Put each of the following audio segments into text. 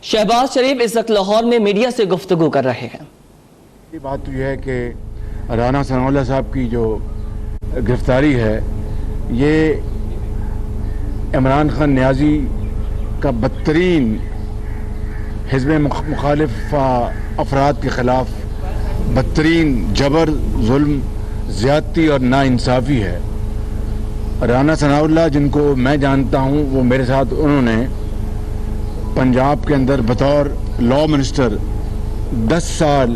शहबाज शरीफ इस वक्त लाहौर में मीडिया से गुफ्तगू कर रहे हैं। ये बात तो यह है कि राना सनाउल्लाह साहब की जो गिरफ्तारी है ये इमरान खान नियाजी का बदतरीन हिज़्ब मुखालिफ अफराद के ख़िलाफ़ बदतरीन जबर, जुल्म, ज़्यादती और नाइंसाफ़ी है। राना सनाउल्लाह जिनको मैं जानता हूँ वो मेरे साथ उन्होंने पंजाब के अंदर बतौर लॉ मिनिस्टर 10 साल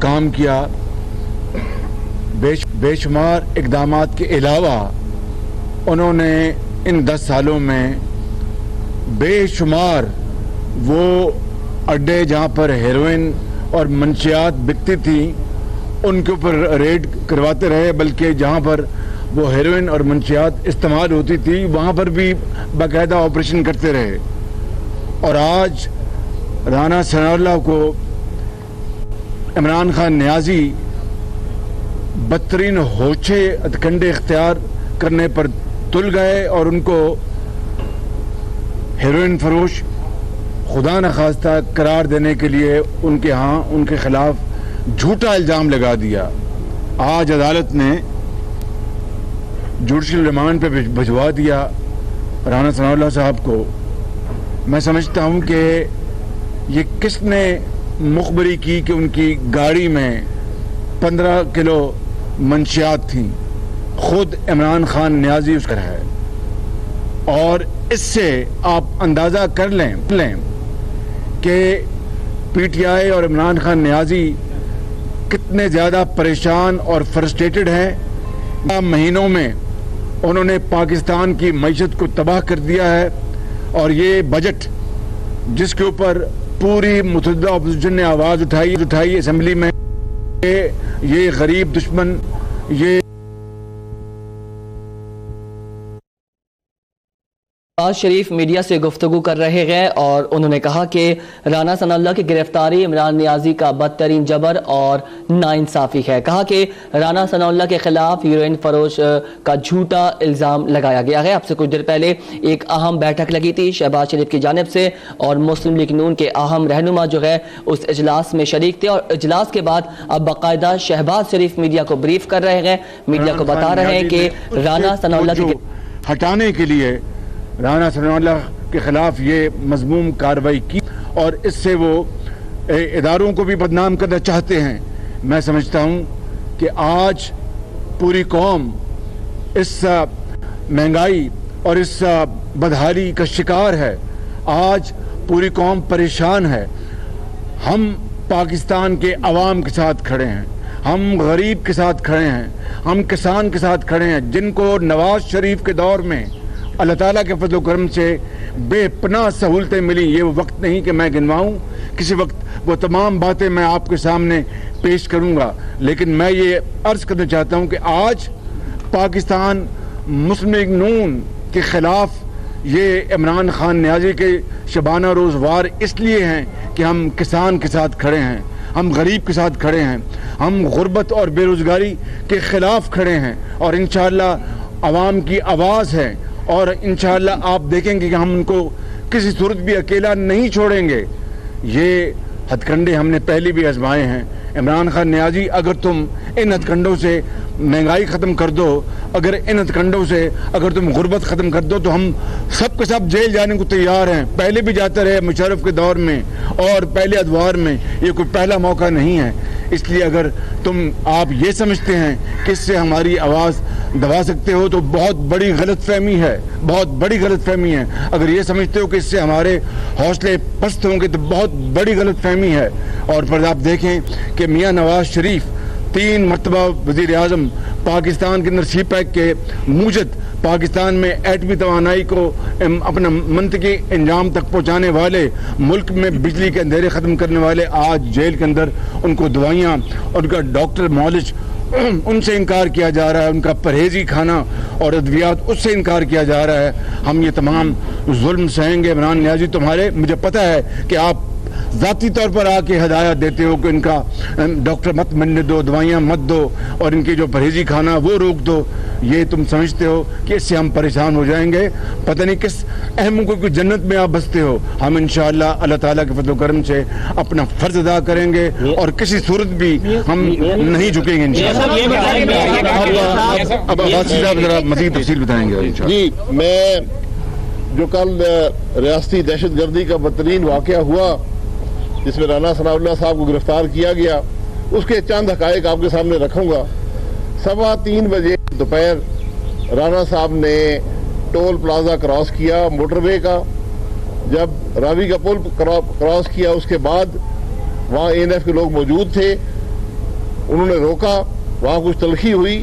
काम किया। बेशुमार इक़दामात के अलावा उन्होंने इन 10 सालों में बेशुमार वो अड्डे जहाँ पर हेरोइन और मंशियात बिकती थी उनके ऊपर रेड करवाते रहे, बल्कि जहाँ पर वो हेरोइन और मंशियात इस्तेमाल होती थी वहाँ पर भी बाकायदा ऑपरेशन करते रहे। और आज राना सनाउल्लाह को इमरान खान नियाजी बदतरीन होचे हथकंडे इख्तियार करने पर तुल गए और उनको हेरोइन फरोश खुदा न खास्ता करार देने के लिए उनके खिलाफ झूठा इल्ज़ाम लगा दिया। आज अदालत ने जुडिशल रिमांड पे भिजवा दिया राना सनाउल्लाह साहब को। मैं समझता हूं कि ये किसने मुखबरी की कि उनकी गाड़ी में 15 किलो मंशियात थी, खुद इमरान खान नियाजी उसका है। और इससे आप अंदाज़ा कर लें कि पीटीआई और इमरान खान नियाजी कितने ज़्यादा परेशान और फ्रस्ट्रेटेड हैं। महीनों में उन्होंने पाकिस्तान की मईशत को तबाह कर दिया है और ये बजट जिसके ऊपर पूरी मुतहद्दा अपोजिशन ने आवाज़ उठाई असेंबली में, ये गरीब दुश्मन, ये शहबाज शरीफ मीडिया से गुफ्तगू कर रहे हैं और उन्होंने कहा कि राना सनाउल्लाह की गिरफ्तारी इमरान नियाजी का बदतरीन जबर और नाइंसाफ़ी है। कहा कि राना सनाउल्लाह के खिलाफ हीरोइन फरोश का झूठा इल्ज़ाम लगाया गया है। आपसे कुछ देर पहले एक अहम बैठक लगी थी शहबाज शरीफ की जानिब से और मुस्लिम लीग नून के अहम रहनुमा जो है उस इजलास में शरीक थे और इजलास के बाद अब बाकायदा शहबाज शरीफ मीडिया को ब्रीफ कर रहे हैं, मीडिया को बता रहे हैं कि राना सनाउल्लाह की हटाने के लिए राना सनाउल्लाह के खिलाफ ये मजमूम कार्रवाई की और इससे वो इदारों को भी बदनाम करना चाहते हैं। मैं समझता हूँ कि आज पूरी कौम इस महंगाई और इस बदहाली का शिकार है। आज पूरी कौम परेशान है। हम पाकिस्तान के अवाम के साथ खड़े हैं, हम गरीब के साथ खड़े हैं, हम किसान के साथ खड़े हैं जिनको नवाज शरीफ के दौर में अल्लाह ताला के फजल करम से बेपनाह सहूलतें मिली। ये वो वक्त नहीं कि मैं गिनवाऊँ, किसी वक्त वो तमाम बातें मैं आपके सामने पेश करूँगा, लेकिन मैं ये अर्ज़ करना चाहता हूँ कि आज पाकिस्तान मुस्लिम लीग नून के ख़िलाफ़ ये इमरान खान नियाजी के शबाना रोज़ वार इसलिए हैं कि हम किसान के साथ खड़े हैं, हम गरीब के साथ खड़े हैं, हम गुर्बत और बेरोज़गारी के ख़िलाफ़ खड़े हैं और इंशाअल्लाह अवाम की आवाज़ है और इंशाअल्लाह आप देखेंगे कि हम उनको किसी सूरत भी अकेला नहीं छोड़ेंगे। ये हथकंडे हमने पहले भी आजमाए हैं। इमरान खान नियाजी, अगर तुम इन हथकंडों से महंगाई ख़त्म कर दो, अगर इन हथकंडों से अगर तुम गुर्बत ख़त्म कर दो तो हम सब के सब जेल जाने को तैयार हैं। पहले भी जाते रहे मुशर्रफ के दौर में और पहले अदवार में, ये कोई पहला मौका नहीं है। इसलिए अगर आप ये समझते हैं कि इससे हमारी आवाज़ दबा सकते हो तो बहुत बड़ी गलतफहमी है, बहुत बड़ी गलतफहमी है। अगर ये समझते हो कि इससे हमारे हौसले पस्त होंगे तो बहुत बड़ी गलतफहमी है। और फिर आप देखें कि मियाँ नवाज शरीफ 3 मरतबा वज़ीर आज़म पाकिस्तान के अंदर सीपैक के मूजद पाकिस्तान में एटमी तवानाई को अपना मंतकी इंजाम तक पहुँचाने वाले, मुल्क में बिजली के अंधेरे ख़त्म करने वाले, आज जेल के अंदर उनको दवाइयाँ, उनका डॉक्टर मौलिज उनसे इनकार किया जा रहा है, उनका परहेजी खाना और अद्वियात उससे इनकार किया जा रहा है। हम ये तमाम जुल्म सहेंगे। इमरान नियाजी तुम्हारे, मुझे पता है कि आप ज़ाती तौर पर आके हदायत देते हो कि इनका डॉक्टर मत मिलने दो, दवाइयाँ मत दो और इनकी जो परहेजी खाना वो रोक दो, ये तुम समझते हो कि इससे हम परेशान हो जाएंगे, पता नहीं किस अहम को कोई जन्नत में आप बसते हो। हम इंशाअल्लाह अल्लाह ताला के फजल करम से अपना फर्ज अदा करेंगे और किसी सूरत भी हम नहीं झुकेंगे इंशाअल्लाह। अब अब्बासी साहब जरा मज़ीद तफसील बताएंगे। जी, मैं जो कल रियासती दहशतगर्दी का बदतरीन वाक़या हुआ जिसमें राना सनाउल्लाह साहब को गिरफ्तार किया गया, उसके चंद हक़ाइक़ आपके सामने रखूंगा। 3:15 बजे दोपहर राना साहब ने टोल प्लाजा क्रॉस किया मोटरवे का। जब रावी का पुल क्रॉस किया उसके बाद वहाँ ANF के लोग मौजूद थे, उन्होंने रोका, वहाँ कुछ तलखी हुई,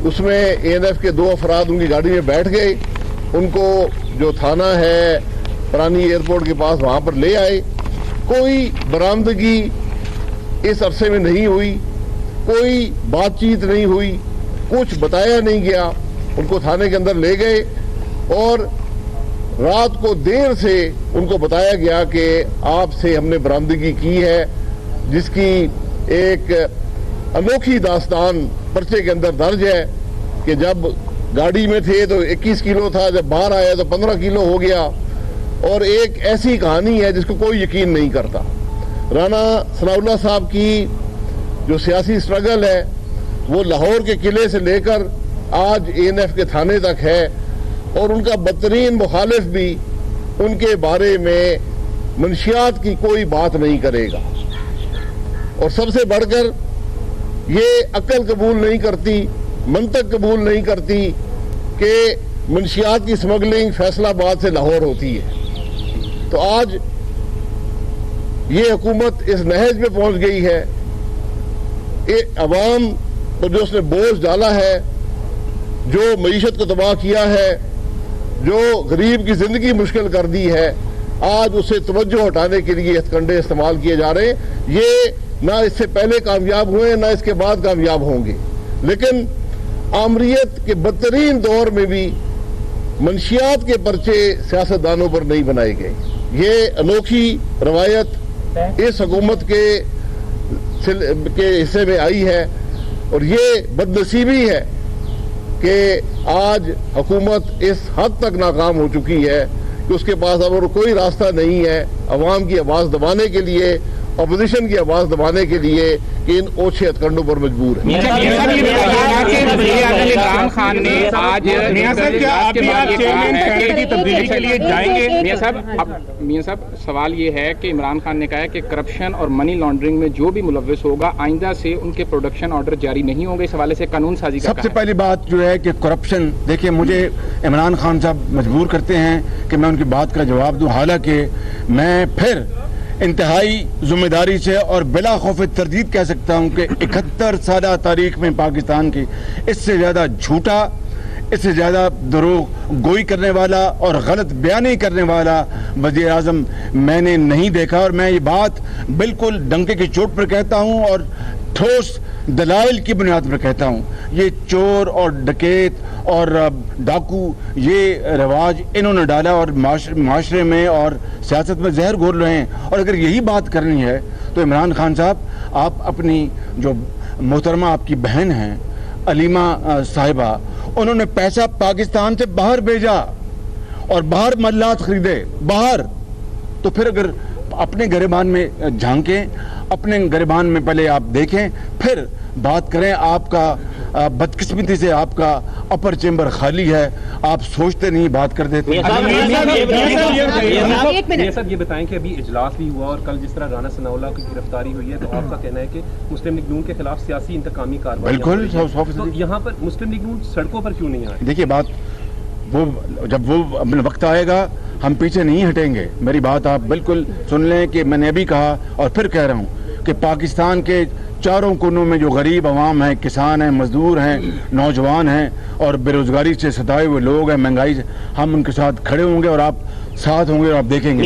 उसमें ANF के 2 अफराद उनकी गाड़ी में बैठ गए, उनको जो थाना है पुरानी एयरपोर्ट के पास वहाँ पर ले आए। कोई बरामदगी इस अरसे में नहीं हुई, कोई बातचीत नहीं हुई, कुछ बताया नहीं गया। उनको थाने के अंदर ले गए और रात को देर से उनको बताया गया कि आपसे हमने बरामदगी की है, जिसकी एक अनोखी दास्तान पर्चे के अंदर दर्ज है कि जब गाड़ी में थे तो 21 किलो था, जब बाहर आया तो 15 किलो हो गया। और एक ऐसी कहानी है जिसको कोई यकीन नहीं करता। राना सनाउल्लाह साहब की जो सियासी स्ट्रगल है वो लाहौर के किले से लेकर आज ANF के थाने तक है, और उनका बदतरीन मुखालिफ भी उनके बारे में मंशियात की कोई बात नहीं करेगा। और सबसे बढ़कर ये अक्ल कबूल नहीं करती, मंतक कबूल नहीं करती कि मंशियात की स्मगलिंग फैसलाबाद से लाहौर होती है। तो आज ये हुकूमत इस नहज में पहुंच गई है, अवाम पर जो उसने बोझ डाला है, जो मईशत को तबाह किया है, जो गरीब की जिंदगी मुश्किल कर दी है, आज उसे तवज्जो हटाने के लिए हथकंडे इस्तेमाल किए जा रहे हैं। ये ना इससे पहले कामयाब हुए ना इसके बाद कामयाब होंगे, लेकिन आमरीत के बदतरीन दौर में भी मंशियात के पर्चे सियासतदानों पर नहीं बनाए गए। ये अनोखी रवायत इस हुकूमत के हिस्से में आई है, और ये बदनसीबी है कि आज हुकूमत इस हद तक नाकाम हो चुकी है कि उसके पास अब और कोई रास्ता नहीं है अवाम की आवाज़ दबाने के लिए, अपोजिशन की आवाज़ दबाने के लिए, कि इन ओछे हथकंडों पर मजबूर है। इमरान खान ने आज तब्दीली के लिए जाएंगे। मियां साहब, सवाल ये है कि इमरान खान ने कहा है कि करप्शन और मनी लॉन्ड्रिंग में जो भी मुलव्विस होगा आइंदा से उनके प्रोडक्शन ऑर्डर जारी नहीं होंगे। इस हवाले से कानून साजी का सबसे पहली बात जो है कि करप्शन, देखिए मुझे इमरान खान साहब मजबूर करते हैं कि मैं उनकी बात का जवाब दूं, हालांकि मैं फिर इंतहाई जिम्मेदारी से और बिला खौफ तरदीद कह सकता हूं कि 71 साल तारीख में पाकिस्तान की इससे ज्यादा झूठा, इससे ज्यादा दरोग गोई करने वाला और गलत बयानी करने वाला वज़ीर आज़म मैंने नहीं देखा। और मैं ये बात बिल्कुल डंके की चोट पर कहता हूं और ठोस दलाइल की बुनियाद पर कहता हूं, ये चोर और डकैत और डाकू ये रिवाज इन्होंने डाला और माशरे में और सियासत में जहर घोल रहे हैं। और अगर यही बात करनी है तो इमरान खान साहब, आप अपनी जो मोहतरमा आपकी बहन हैं अलीमा साहिबा, उन्होंने पैसा पाकिस्तान से बाहर भेजा और बाहर मल्लात खरीदे बाहर। तो फिर अगर अपने गिरबान में झांकें, अपने गिरबान में पहले आप देखें, फिर बात करें। आपका बदकिस्मती से आपका अपर चेंबर खाली है, आप सोचते नहीं बात कर देते। सब ये बताएं कि अभी इजलास भी हुआ और कल जिस तरह राना सनाउल्लाह की गिरफ्तारी हुई है, तो आपका कहना है कि मुस्लिम लीग नून के खिलाफ सियासी इंतकामी कार्रवाई, बिल्कुल, तो यहाँ पर मुस्लिम लीग नून सड़कों पर क्यों नहीं आ रही? देखिए बात वो जब वो वक्त आएगा हम पीछे नहीं हटेंगे। मेरी बात आप बिल्कुल सुन लें कि मैंने अभी कहा और फिर कह रहा हूँ कि पाकिस्तान के चारों कोनों में जो गरीब आवाम हैं, किसान हैं, मजदूर हैं, नौजवान हैं और बेरोजगारी से सताए हुए लोग हैं, महंगाई से, हम उनके साथ खड़े होंगे और आप साथ होंगे और आप देखेंगे।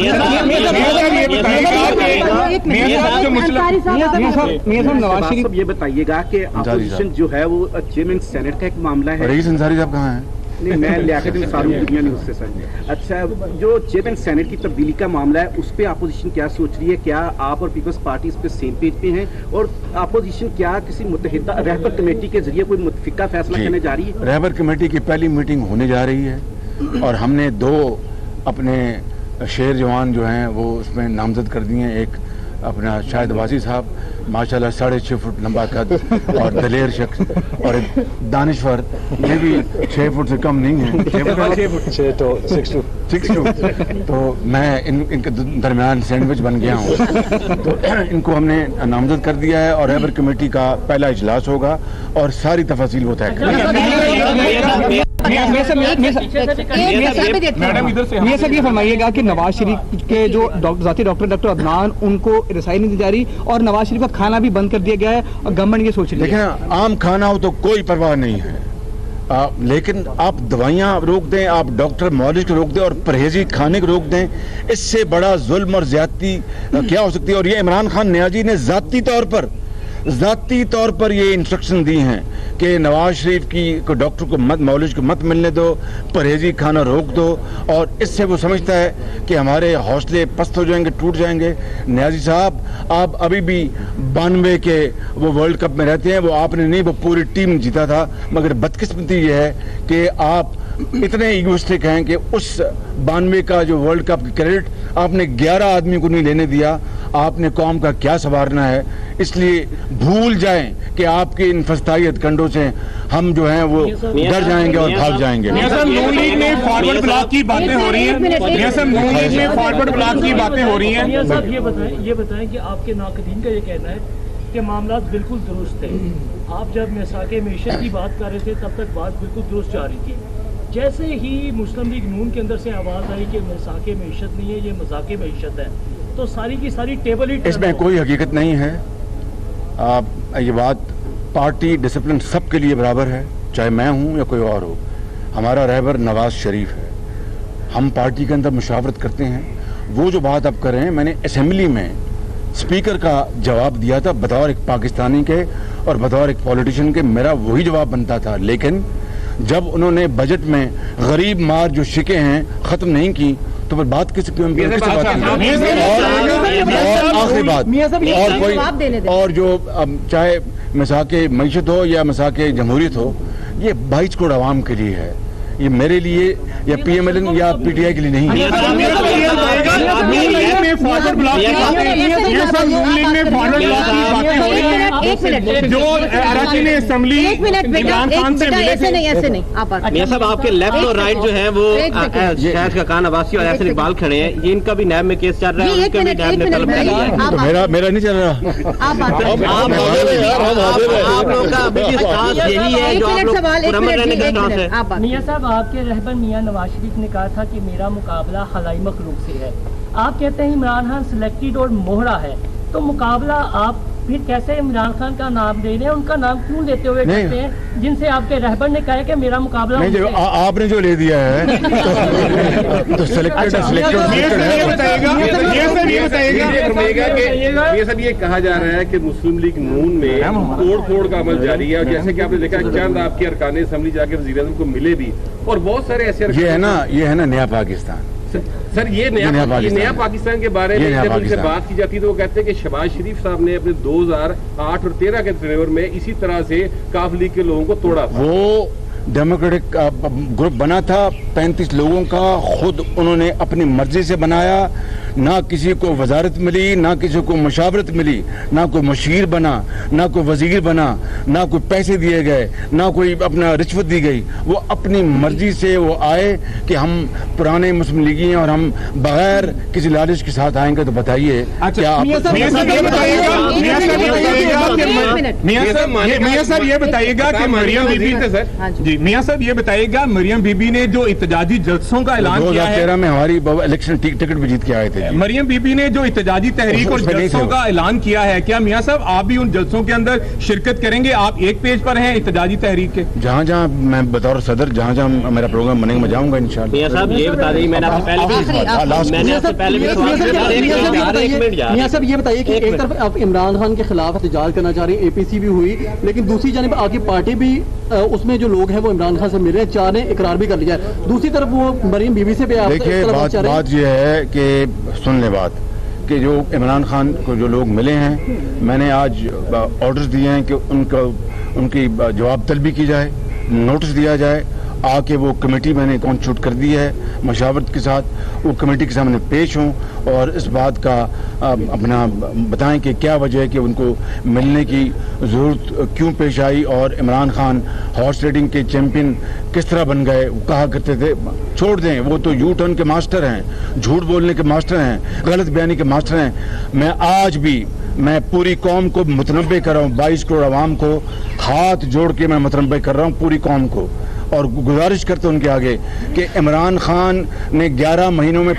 नवाज शरीफ, ये बताइएगा कि अपोजिशन जो है वो चेयरमैन सेनेट का एक मामला है। रईस अंसारी साहब कहाँ हैं? नहीं, मैं लियाकत इंसार दुनिया न्यूज़ से सर। अच्छा, जो चेयरमैन सेनेट की तब्दीली का मामला है उस पर अपोजिशन क्या सोच रही है? क्या आप और पीपल्स पार्टी इस पे सेम पेज पे हैं? और अपोजिशन क्या किसी मुत्तहिदा रहबर कमेटी के जरिए कोई मुतफिका फैसला करने जा रही है? रहबर कमेटी की पहली मीटिंग होने जा रही है और हमने 2 अपने शेर जवान जो हैं वो उसमें नामजद कर दिए हैं। एक अपना शाहिद वासी साहब, माशाल्लाह 6.5 फुट लंबा कद और दलेर शख्स, और एक दानिश्वर, ये भी 6 फुट से कम नहीं है, 6 फुट। तो मैं इनके दरमियान सैंडविच बन गया हूँ। तो इनको हमने नामजद कर दिया है और रहबर कमेटी का पहला इजलास होगा और सारी तफासिल वो तय करेंगे। ये सब ये फरमाइएगा कि नवाज शरीफ के जो जाती डॉक्टर अदनान, उनको रिसाई नहीं दी जा रही और नवाज शरीफ का खाना भी बंद कर दिया गया है और गवर्नमेंट ये सोच रही है। देखें, आम खाना हो तो कोई परवाह नहीं है, लेकिन आप दवाइयाँ रोक दें, आप डॉक्टर मौलिश को रोक दें और परहेजी खाने को रोक दें, इससे बड़ा जुल्म और ज्यादती क्या हो सकती है? और ये इमरान खान नियाजी ने ज़ाती तौर पर ये इंस्ट्रक्शन दी हैं कि नवाज शरीफ की को डॉक्टर को मत, मौलिश को मत मिलने दो, परहेजी खाना रोक दो, और इससे वो समझता है कि हमारे हौसले पस्त हो जाएंगे, टूट जाएंगे। नियाजी साहब, आप अभी भी 92 के वो वर्ल्ड कप में रहते हैं, वो आपने नहीं, वो पूरी टीम जीता था, मगर बदकिस्मती ये है कि आप इतने इगोइस्टिक हैं कि उस 92 का जो वर्ल्ड कप की क्रेडिट आपने 11 आदमी को नहीं लेने दिया। आपने कौम का क्या संवारना है? इसलिए भूल जाएं कि आपके इन फस्ताई हथकंडों से हम जो हैं वो डर जाएंगे और भाग जाएंगे। नून लीग में फॉरवर्ड ब्लॉक की बातें हो रही हैं। नून लीग में फॉरवर्ड ब्लॉक की बातें हो रही हैं। ये बताएं कि आपके नाकदीन का ये कहना है कि मामला बिल्कुल दुरुस्त है। आप जब मिसाके मेशत की बात कर रहे थे तब तक बात बिल्कुल दुरुस्त जा रही थी। जैसे ही मुस्लिम लीग नून के अंदर से आवाज़ आई कि मिसाके मेशत नहीं है, ये मजाके मेशत है, तो सारी की सारी टेबल ही इसमें कोई हकीकत नहीं है। ये बात पार्टी डिसिप्लिन सबके लिए बराबर है, चाहे मैं हूं या कोई और हो। हमारा रहबर नवाज शरीफ है, हम पार्टी के अंदर मुशावरत करते हैं। वो जो बात आप कर रहे हैं, मैंने असेंबली में स्पीकर का जवाब दिया था बतौर एक पाकिस्तानी के और बतौर एक पॉलिटिशियन के, मेरा वही जवाब बनता था। लेकिन जब उन्होंने बजट में गरीब मार जो शिके हैं ख़त्म नहीं की, तो फिर बात किस बात की? और आखिरी बात, और जो चाहे मसाके मईशत हो या मसाके जमहूरियत हो, ये 22 करोड़ आवाम के लिए है, ये मेरे लिए या PMLN या PTI के लिए नहीं है। सब आपके लेफ्ट और राइट जो है वो शहर का कान अब्बासी और ऐसे इकबाल खड़े हैं, ये इनका भी नैब में केस चल रहा है, उनके भी नैब ने तलब कर लिया है। तो मेरा नहीं चल रहा। आप लोगों का अभी भी स्टांस यही है जो आप लोग पुरअमन रहने का स्टांस है। मियां साहब, आपके रहबर मियां नवाज शरीफ ने कहा था कि मेरा मुकाबला खलाई मखलूक से है। आप कहते हैं इमरान खान सिलेक्टेड और मोहरा है, तो मुकाबला आप फिर कैसे इमरान खान का नाम दे रहे हैं? उनका नाम क्यों लेते हुए कहते हैं जिनसे आपके रहबर ने कहा कि मेरा मुकाबला नहीं? जो आपने जो ले दिया है तो सिलेक्टेड ये सब ये कहा जा रहा है कि मुस्लिम लीग नून में तोड़ फोड़ का अमल जारी है, और जैसे कि आपने देखा चंद आपके अरकान असम्बली जाके वज़ीर आज़म को मिले भी, और बहुत सारे ऐसे ये है ना नया पाकिस्तान। सर, ये नया पाकिस्तान के बारे में जब उनसे बात की जाती है तो वो कहते हैं कि शहबाज शरीफ साहब ने अपने 2008 और 13 के टेन्योर में इसी तरह से काफ लीग के लोगों को तोड़ा था। वो डेमोक्रेटिक ग्रुप बना था 35 लोगों का, खुद उन्होंने अपनी मर्जी से बनाया, ना किसी को वजारत मिली, ना किसी को मशावरत मिली, ना कोई मशीर बना, ना कोई वजीर बना, ना कोई पैसे दिए गए, ना कोई अपना रिश्वत दी गई। वो अपनी मर्जी से वो आए कि हम पुराने मुस्लिम लीगी हैं और हम बगैर किसी लालच के साथ आएंगे। तो बताइए क्या आप मियां साहब ये बताइएगा कि मरियम बीबी जी, मियां साहब ये बताइएगा, मरियम बीबी ने जो इत्तेजाजी जलसों का ऐलान किया है, 2013 में हमारी इलेक्शन टिकट भी जीत के आए थे। मरियम बीबी ने जो इत्तेजाजी तहरीक और जलसों का ऐलान किया है, क्या मियां साहब आप भी उन जलसों के अंदर शिरकत करेंगे? आप एक पेज पर हैं इत्तेजाजी तहरीक के। जहाँ जहाँ मैं बतौर सदर जहाँ मेरा प्रोग्राम बनेगा मैं जाऊंगा इंशाअल्लाह। मियां साहब ये बता दें, मैंने आपसे पहले मियां साहब ये बताइए कि एक तरफ आप इमरान खान के खिलाफ एहतजाज करना चाह रही हैं, APC भी हुई, लेकिन दूसरी जानिब आपकी पार्टी भी اس میں جو لوگ ہیں وہ عمران خان سے مل رہے ہیں, 4 نے اقرار بھی کر لیا ہے. دوسری طرف وہ مریم بیوی سے بھی آپ دیکھیے بات یہ ہے کہ سن لیں بات کہ جو عمران خان کو جو لوگ ملے ہیں, میں نے آج آرڈرز دیے ہیں کہ ان کی جواب طلبی کی جائے, نوٹس دیا جائے, آ کے وہ کمیٹی میں نے کانسٹیٹیوٹ کر دی ہے مشاورت کے ساتھ, وہ کمیٹی کے سامنے پیش ہوں اور اس بات کا اپنا بتائیں کہ کیا وجہ ہے کہ ان کو ملنے کی ضرورت کیوں پیش آئی, اور عمران خان ہارس ریڈنگ کے چیمپئن کس طرح بن گئے. وہ کہا کرتے تھے چھوڑ دیں, وہ تو یو ٹرن کے ماسٹر ہیں, جھوٹ بولنے کے ماسٹر ہیں, غلط بیانی کے ماسٹر ہیں. میں آج بھی میں پوری قوم کو متنبع کر رہا ہوں, 22 کروڑ عوام کو ہاتھ جوڑ کے میں متنبع کر رہا ہوں پوری قوم کو, اور گزارش کرتے ان کے آگے کہ عمران خان نے 11 مہینوں میں